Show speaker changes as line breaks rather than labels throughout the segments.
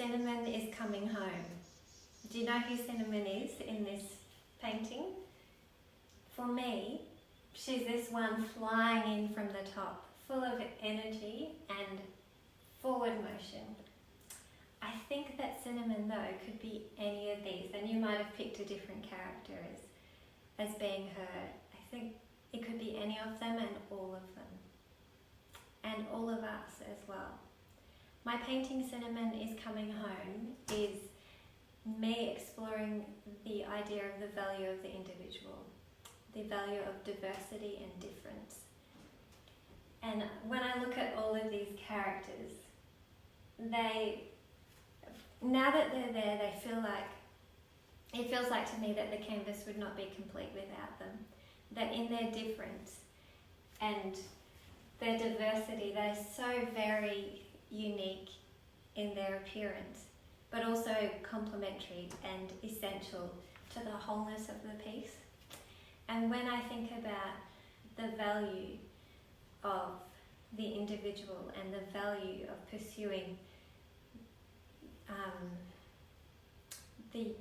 Cinnamon is coming home. Do you know who Cinnamon is in this painting? For me, she's this one flying in from the top, full of energy and forward motion. I think that Cinnamon, though, could be any of these, and you might have picked a different character as being her. I think it could be any of them and all of them, and all of us as well. My painting Cinnamon is Coming Home is me exploring the idea of the value of the individual, the value of diversity and difference. And when I look at all of these characters, now that they're there, it feels like to me that the canvas would not be complete without them. That in their difference and their diversity, they're so very unique in their appearance, but also complementary and essential to the wholeness of the piece. And when I think about the value of the individual and the value of pursuing the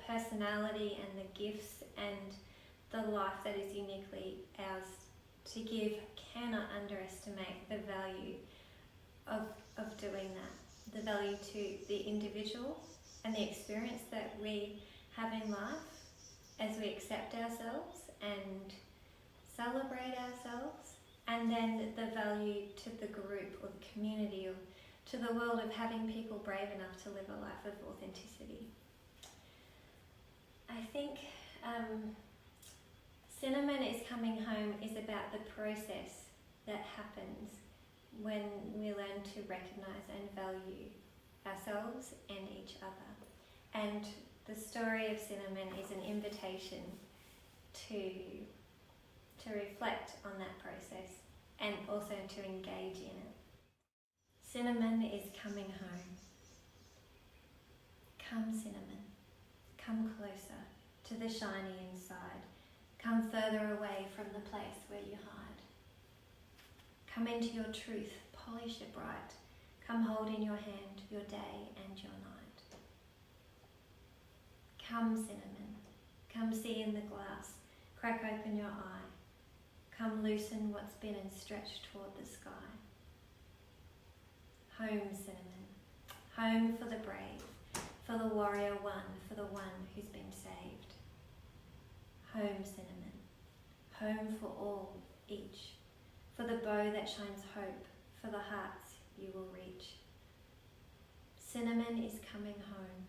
personality and the gifts and the life that is uniquely ours to give, cannot underestimate the value of doing that. The value to the individual and the experience that we have in life as we accept ourselves and celebrate ourselves, and then the value to the group or the community or to the world of having people brave enough to live a life of authenticity. I think Cinnamon is Coming Home is about the process that happens when we learn to recognise and value ourselves and each other. And the story of Cinnamon is an invitation to reflect on that process and also to engage in it. Cinnamon is coming home. Come, Cinnamon, come closer to the shiny inside. Come further away from the place where you hide. Come into your truth, polish it bright. Come hold in your hand your day and your night. Come, Cinnamon, come see in the glass, crack open your eye. Come loosen what's been and stretch toward the sky. Home, Cinnamon, home for the brave, for the warrior one, for the one who's been saved. Home, Cinnamon, home for all, each, for the bow that shines hope, for the hearts you will reach. Cinnamon is coming home,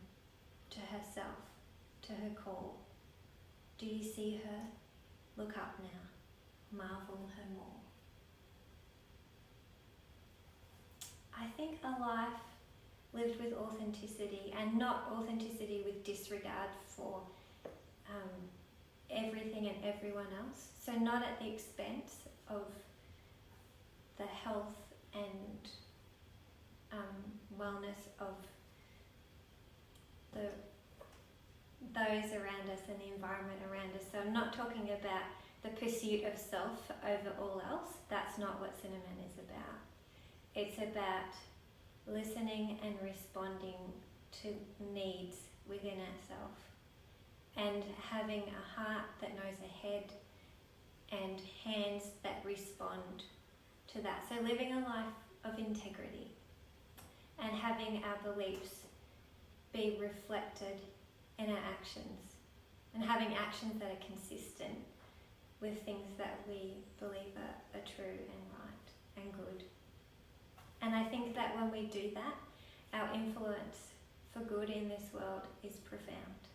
to herself, to her call. Do you see her? Look up now, marvel her more. I think a life lived with authenticity, and not authenticity with disregard for everything and everyone else. So not at the expense of the health and wellness of those around us and the environment around us. So I'm not talking about the pursuit of self over all else. That's not what Cinnamon is about. It's about listening and responding to needs within ourselves and having a heart that knows ahead and hands that respond to that. So living a life of integrity and having our beliefs be reflected in our actions and having actions that are consistent with things that we believe are true and right and good. And I think that when we do that, our influence for good in this world is profound.